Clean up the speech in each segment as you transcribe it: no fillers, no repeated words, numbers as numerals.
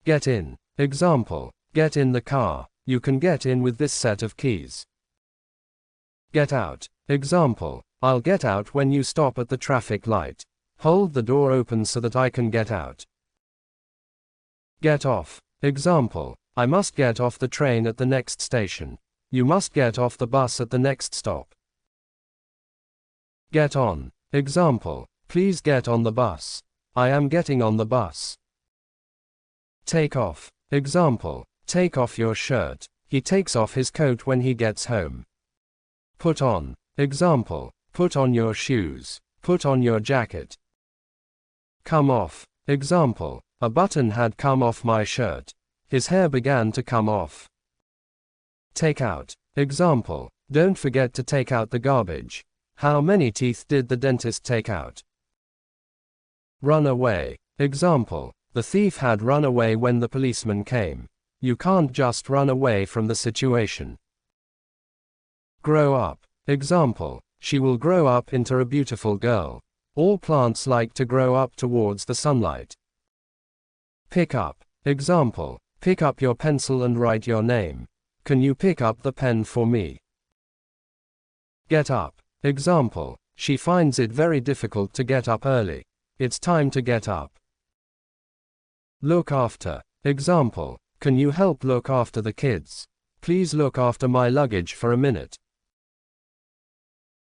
Get in. Example, get in the car. You can get in with this set of keys. Get out. Example, I'll get out when you stop at the traffic light. Hold the door open so that I can get out. Get off. Example, I must get off the train at the next station. You must get off the bus at the next stop. Get on. Example, please get on the bus. I am getting on the bus. Take off. Example, take off your shirt. He takes off his coat when he gets home. Put on. Example, put on your shoes. Put on your jacket. Come off. Example, a button had come off my shirt. His hair began to come off. Take out. Example, don't forget to take out the garbage. How many teeth did the dentist take out? Run away. Example, the thief had run away when the policeman came. You can't just run away from the situation. Grow up. Example, she will grow up into a beautiful girl. All plants like to grow up towards the sunlight. Pick up. Example, pick up your pencil and write your name. Can you pick up the pen for me? Get up. Example, she finds it very difficult to get up early. It's time to get up. Look after. Example, can you help look after the kids? Please look after my luggage for a minute.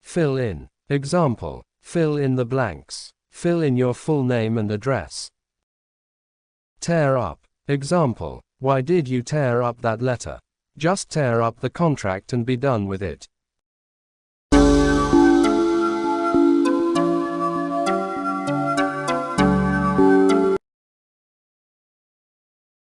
Fill in. Example, fill in the blanks. Fill in your full name and address. Tear up. Example, why did you tear up that letter? Just tear up the contract and be done with it.